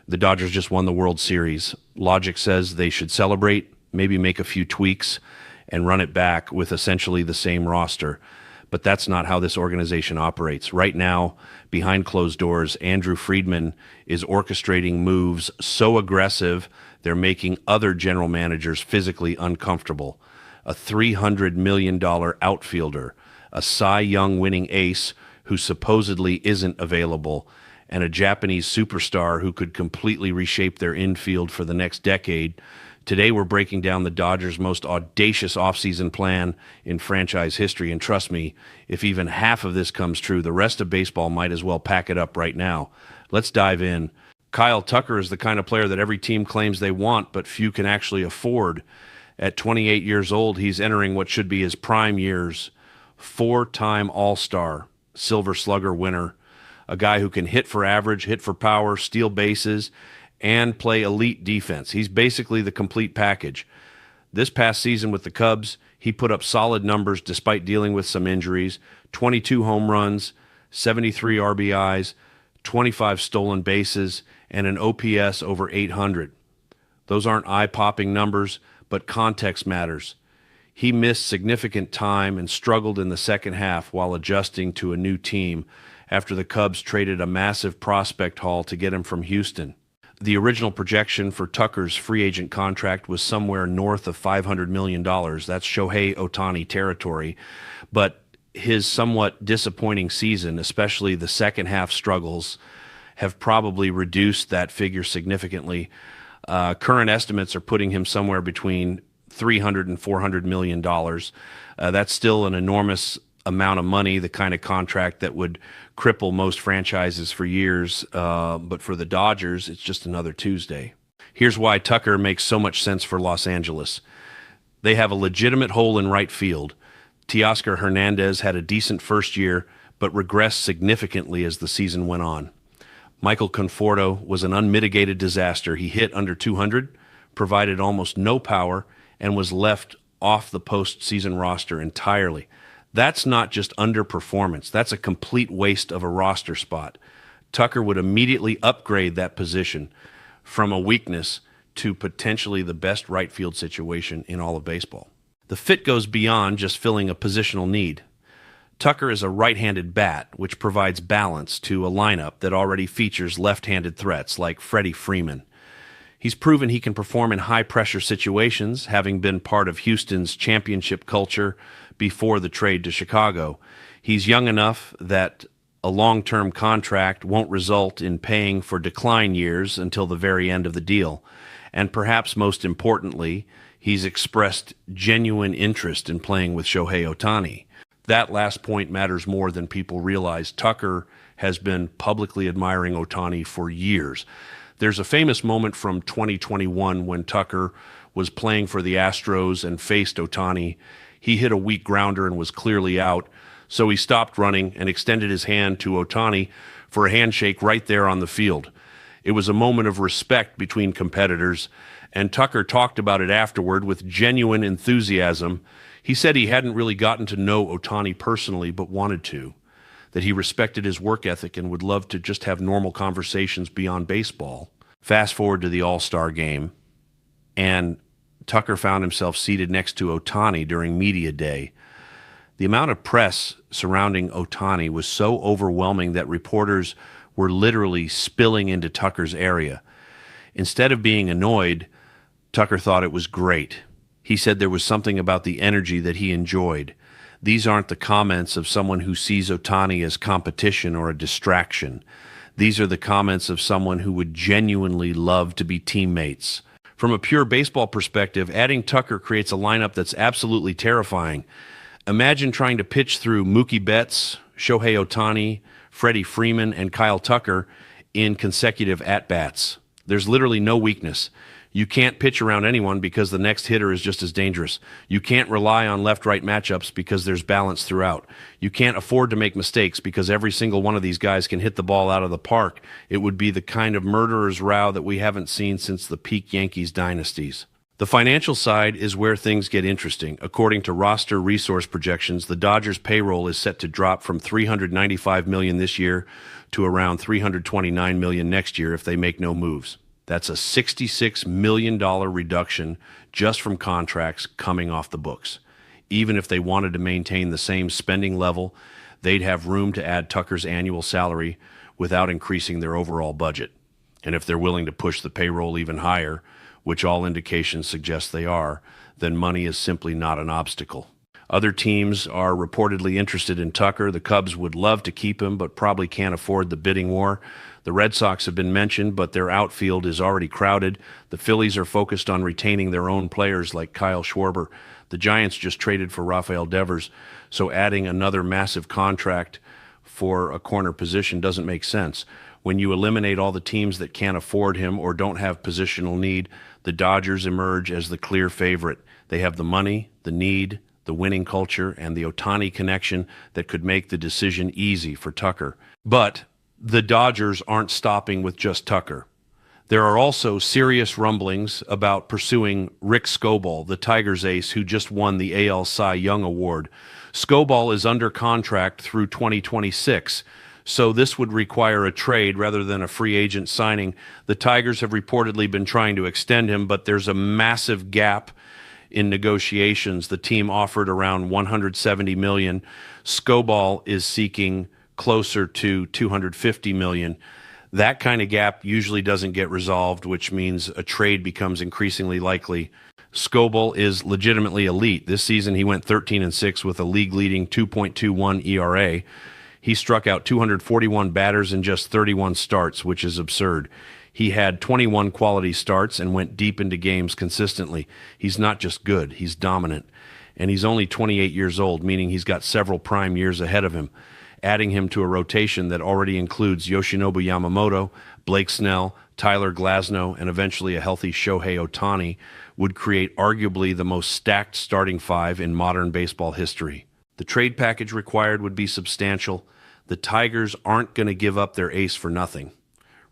The Dodgers just won the World Series. Logic says they should celebrate, maybe make a few tweaks, and run it back with essentially the same roster. But that's not how this organization operates. Right now, behind closed doors, Andrew Friedman is orchestrating moves so aggressive they're making other general managers physically uncomfortable. A $300 million outfielder, a Cy Young winning ace who supposedly isn't available, and a Japanese superstar who could completely reshape their infield for the next decade. Today we're breaking down the Dodgers' most audacious offseason plan in franchise history, and trust me, if even half of this comes true, the rest of baseball might as well pack it up right now. Let's dive in. Kyle Tucker is the kind of player that every team claims they want, but few can actually afford. At 28 years old, he's entering what should be his prime years. Four-time All-Star, Silver Slugger winner, a guy who can hit for average, hit for power, steal bases, and play elite defense. He's basically the complete package. This past season with the Cubs, he put up solid numbers despite dealing with some injuries. 22 home runs, 73 RBIs, 25 stolen bases, and an OPS over 800. Those aren't eye-popping numbers, but context matters. He missed significant time and struggled in the second half while adjusting to a new team after the Cubs traded a massive prospect haul to get him from Houston. The original projection for Tucker's free agent contract was somewhere north of $500 million. That's Shohei Ohtani territory. But his somewhat disappointing season, especially the second half struggles, have probably reduced that figure significantly. Current estimates are putting him somewhere between $300 and $400 million. That's still an enormous amount of money, the kind of contract that would cripple most franchises for years. But for the Dodgers, it's just another Tuesday. Here's why Tucker makes so much sense for Los Angeles. They have a legitimate hole in right field. Teoscar Hernandez had a decent first year, but regressed significantly as the season went on. Michael Conforto was an unmitigated disaster. He hit under 200, provided almost no power, and was left off the postseason roster entirely. That's not just underperformance. That's a complete waste of a roster spot. Tucker would immediately upgrade that position from a weakness to potentially the best right field situation in all of baseball. The fit goes beyond just filling a positional need. Tucker is a right-handed bat, which provides balance to a lineup that already features left-handed threats like Freddie Freeman. He's proven he can perform in high-pressure situations, having been part of Houston's championship culture before the trade to Chicago. He's young enough that a long-term contract won't result in paying for decline years until the very end of the deal. And perhaps most importantly, he's expressed genuine interest in playing with Shohei Ohtani. That last point matters more than people realize. Tucker has been publicly admiring Ohtani for years. There's a famous moment from 2021 when Tucker was playing for the Astros and faced Ohtani. He hit a weak grounder and was clearly out, so he stopped running and extended his hand to Ohtani for a handshake right there on the field. It was a moment of respect between competitors, and Tucker talked about it afterward with genuine enthusiasm. He said he hadn't really gotten to know Ohtani personally, but wanted to, that he respected his work ethic and would love to just have normal conversations beyond baseball. Fast forward to the All-Star game, and Tucker found himself seated next to Ohtani during media day. The amount of press surrounding Ohtani was so overwhelming that reporters were literally spilling into Tucker's area. Instead of being annoyed, Tucker thought it was great. He said there was something about the energy that he enjoyed. These aren't the comments of someone who sees Ohtani as competition or a distraction. These are the comments of someone who would genuinely love to be teammates. From a pure baseball perspective, adding Tucker creates a lineup that's absolutely terrifying. Imagine trying to pitch through Mookie Betts, Shohei Ohtani, Freddie Freeman, and Kyle Tucker in consecutive at-bats. There's literally no weakness. You can't pitch around anyone because the next hitter is just as dangerous. You can't rely on left-right matchups because there's balance throughout. You can't afford to make mistakes because every single one of these guys can hit the ball out of the park. It would be the kind of murderer's row that we haven't seen since the peak Yankees dynasties. The financial side is where things get interesting. According to roster resource projections, the Dodgers' payroll is set to drop from $395 million this year to around $329 million next year if they make no moves. That's a $66 million reduction just from contracts coming off the books. Even if they wanted to maintain the same spending level, they'd have room to add Tucker's annual salary without increasing their overall budget. And if they're willing to push the payroll even higher, which all indications suggest they are, then money is simply not an obstacle. Other teams are reportedly interested in Tucker. The Cubs would love to keep him, but probably can't afford the bidding war. The Red Sox have been mentioned, but their outfield is already crowded. The Phillies are focused on retaining their own players like Kyle Schwarber. The Giants just traded for Rafael Devers, so adding another massive contract for a corner position doesn't make sense. When you eliminate all the teams that can't afford him or don't have positional need, the Dodgers emerge as the clear favorite. They have the money, the need, the winning culture, and the Ohtani connection that could make the decision easy for Tucker. But the Dodgers aren't stopping with just Tucker. There are also serious rumblings about pursuing Tarik Skubal, the Tigers ace who just won the AL Cy Young Award. Skubal is under contract through 2026. So this would require a trade rather than a free agent signing. The Tigers have reportedly been trying to extend him, but there's a massive gap in negotiations. The team offered around $170 million. Skubal is seeking closer to $250 million. That kind of gap usually doesn't get resolved, which means a trade becomes increasingly likely. Skubal is legitimately elite. This season he went 13-6 with a league-leading 2.21 ERA. He struck out 241 batters in just 31 starts, which is absurd. He had 21 quality starts and went deep into games consistently. He's not just good, he's dominant. And he's only 28 years old, meaning he's got several prime years ahead of him. Adding him to a rotation that already includes Yoshinobu Yamamoto, Blake Snell, Tyler Glasnow, and eventually a healthy Shohei Ohtani would create arguably the most stacked starting five in modern baseball history. The trade package required would be substantial. The Tigers aren't going to give up their ace for nothing.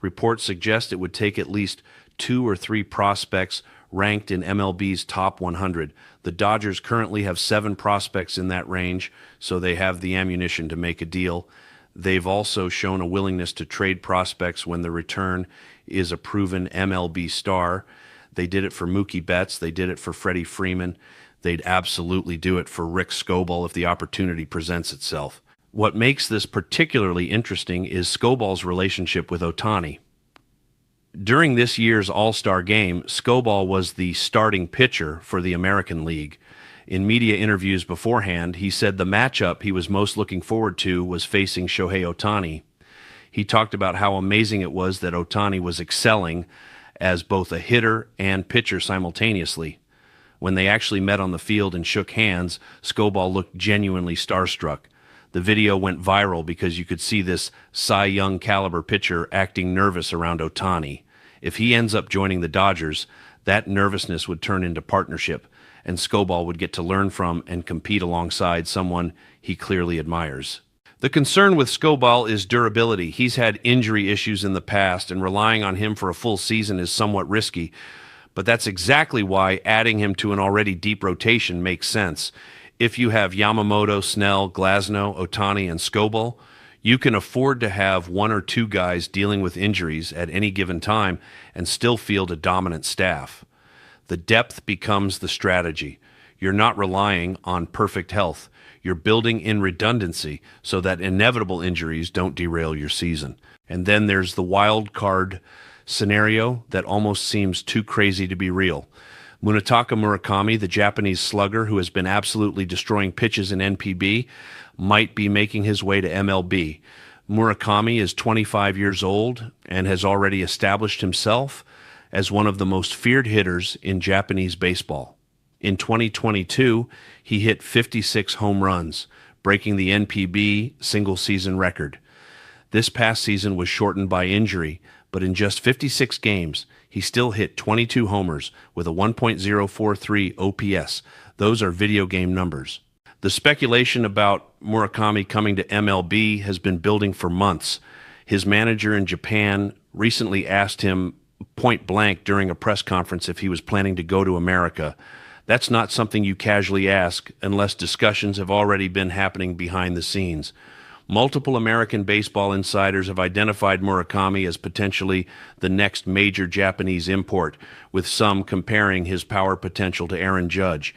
Reports suggest it would take at least 2 or 3 prospects ranked in MLB's top 100. The Dodgers currently have 7 prospects in that range, so they have the ammunition to make a deal. They've also shown a willingness to trade prospects when the return is a proven MLB star. They did it for Mookie Betts. They did it for Freddie Freeman. They'd absolutely do it for Tarik Skubal if the opportunity presents itself. What makes this particularly interesting is Skubal's relationship with Ohtani. During this year's All-Star game, Skubal was the starting pitcher for the American League. In media interviews beforehand, he said the matchup he was most looking forward to was facing Shohei Ohtani. He talked about how amazing it was that Ohtani was excelling as both a hitter and pitcher simultaneously. When they actually met on the field and shook hands, Skubal looked genuinely starstruck. The video went viral because you could see this Cy Young caliber pitcher acting nervous around Ohtani. If he ends up joining the Dodgers, that nervousness would turn into partnership, and Skubal would get to learn from and compete alongside someone he clearly admires. The concern with Skubal is durability. He's had injury issues in the past, and relying on him for a full season is somewhat risky. But that's exactly why adding him to an already deep rotation makes sense. If you have Yamamoto, Snell, Glasnow, Ohtani, and Skubal, you can afford to have 1 or 2 guys dealing with injuries at any given time and still field a dominant staff. The depth becomes the strategy. You're not relying on perfect health. You're building in redundancy so that inevitable injuries don't derail your season. And then there's the wild card scenario that almost seems too crazy to be real. Munetaka Murakami, the Japanese slugger who has been absolutely destroying pitches in NPB, might be making his way to MLB. Murakami is 25 years old and has already established himself as one of the most feared hitters in Japanese baseball. In 2022, he hit 56 home runs, breaking the NPB single-season record. This past season was shortened by injury, but in just 56 games, he still hit 22 homers with a 1.043 OPS. Those are video game numbers. The speculation about Murakami coming to MLB has been building for months. His manager in Japan recently asked him point blank during a press conference if he was planning to go to America. That's not something you casually ask unless discussions have already been happening behind the scenes. Multiple American baseball insiders have identified Murakami as potentially the next major Japanese import, with some comparing his power potential to Aaron Judge.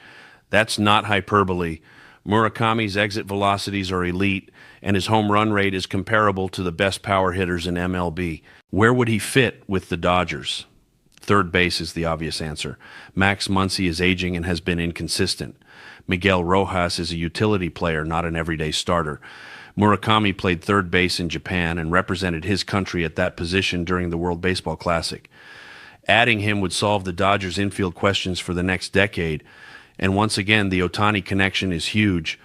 That's not hyperbole. Murakami's exit velocities are elite, and his home run rate is comparable to the best power hitters in MLB. Where would he fit with the Dodgers? Third base is the obvious answer. Max Muncy is aging and has been inconsistent. Miguel Rojas is a utility player, not an everyday starter. Murakami played third base in Japan and represented his country at that position during the World Baseball Classic. Adding him would solve the Dodgers' infield questions for the next decade. And once again, the Ohtani connection is huge.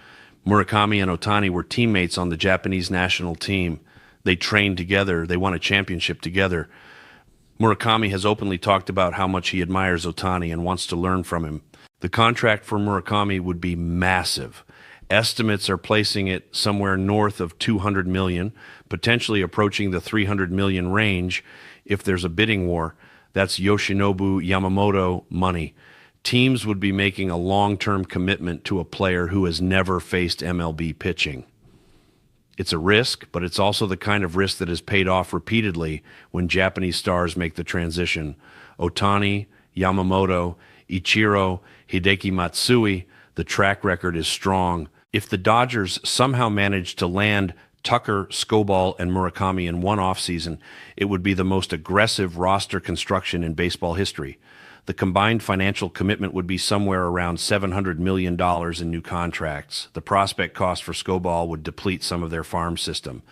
Murakami and Ohtani were teammates on the Japanese national team. They trained together. They won a championship together. Murakami has openly talked about how much he admires Ohtani and wants to learn from him. The contract for Murakami would be massive. Estimates are placing it somewhere north of $200 million, potentially approaching the $300 million range if there's a bidding war. That's Yoshinobu Yamamoto money. Teams would be making a long-term commitment to a player who has never faced MLB pitching. It's a risk, but it's also the kind of risk that is paid off repeatedly when Japanese stars make the transition. Ohtani, Yamamoto, Ichiro, Hideki Matsui, the track record is strong. If the Dodgers somehow managed to land Tucker, Skubal, and Murakami in one offseason, it would be the most aggressive roster construction in baseball history. The combined financial commitment would be somewhere around $700 million in new contracts. The prospect cost for Skubal would deplete some of their farm system,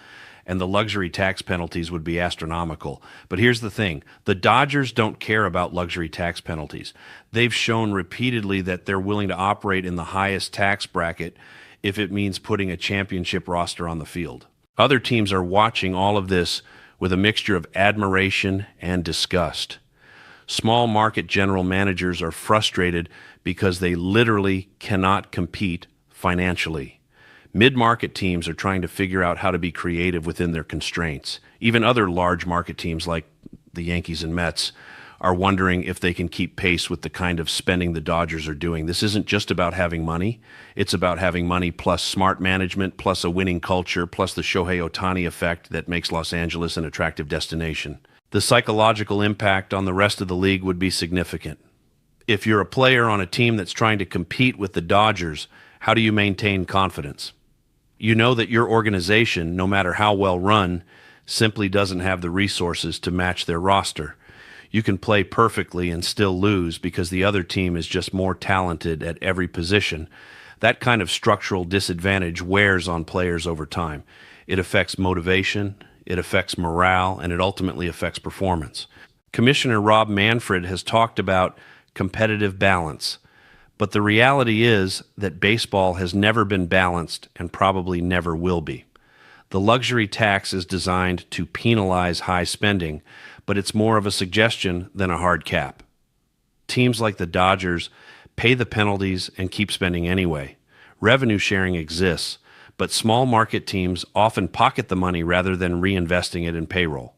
and the luxury tax penalties would be astronomical. But here's the thing. The Dodgers don't care about luxury tax penalties. They've shown repeatedly that they're willing to operate in the highest tax bracket if it means putting a championship roster on the field. Other teams are watching all of this with a mixture of admiration and disgust. Small market general managers are frustrated because they literally cannot compete financially. Mid-market teams are trying to figure out how to be creative within their constraints. Even other large market teams like the Yankees and Mets are wondering if they can keep pace with the kind of spending the Dodgers are doing. This isn't just about having money. It's about having money plus smart management, plus a winning culture, plus the Shohei Ohtani effect that makes Los Angeles an attractive destination. The psychological impact on the rest of the league would be significant. If you're a player on a team that's trying to compete with the Dodgers, how do you maintain confidence? You know that your organization, no matter how well run, simply doesn't have the resources to match their roster. You can play perfectly and still lose because the other team is just more talented at every position. That kind of structural disadvantage wears on players over time. It affects motivation, it affects morale, and it ultimately affects performance. Commissioner Rob Manfred has talked about competitive balance, but the reality is that baseball has never been balanced and probably never will be. The luxury tax is designed to penalize high spending, but it's more of a suggestion than a hard cap. Teams like the Dodgers pay the penalties and keep spending anyway. Revenue sharing exists, but small market teams often pocket the money rather than reinvesting it in payroll.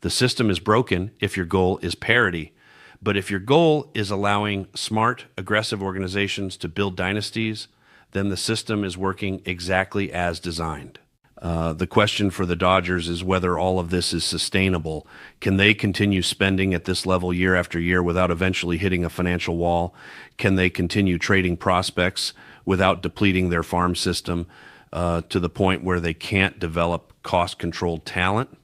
The system is broken if your goal is parity, but if your goal is allowing smart, aggressive organizations to build dynasties, then the system is working exactly as designed. The question for the Dodgers is whether all of this is sustainable. Can they continue spending at this level year after year without eventually hitting a financial wall? Can they continue trading prospects without depleting their farm system to the point where they can't develop cost-controlled talent?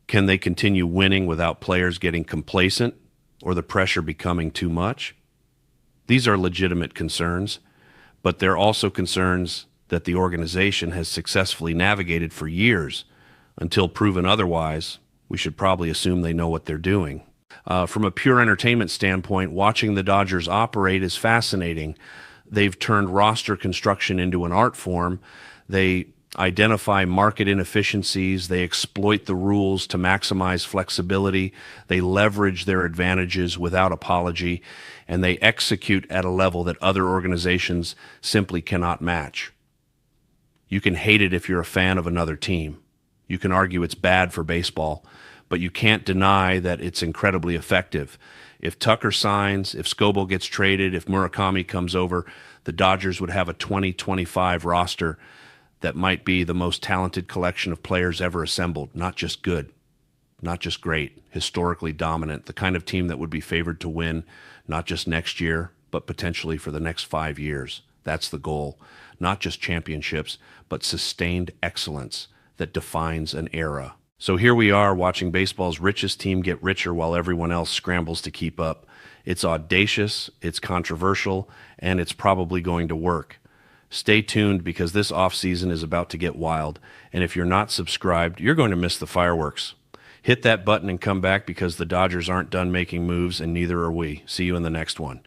Can they continue winning without players getting complacent or the pressure becoming too much? These are legitimate concerns, but they're also concerns that the organization has successfully navigated for years. Until proven otherwise, we should probably assume they know what they're doing. From a pure entertainment standpoint, watching the Dodgers operate is fascinating. They've turned roster construction into an art form. They identify market inefficiencies. They exploit the rules to maximize flexibility. They leverage their advantages without apology, and they execute at a level that other organizations simply cannot match. You can hate it if you're a fan of another team. You can argue it's bad for baseball, but you can't deny that it's incredibly effective. If Tucker signs, if Skubal gets traded, if Murakami comes over, the Dodgers would have a 2025 roster that might be the most talented collection of players ever assembled. Not just good, not just great, historically dominant, the kind of team that would be favored to win, not just next year, but potentially for the next 5 years. That's the goal. Not just championships, but sustained excellence that defines an era. So here we are watching baseball's richest team get richer while everyone else scrambles to keep up. It's audacious, it's controversial, and it's probably going to work. Stay tuned because this offseason is about to get wild, and if you're not subscribed, you're going to miss the fireworks. Hit that button and come back because the Dodgers aren't done making moves, and neither are we. See you in the next one.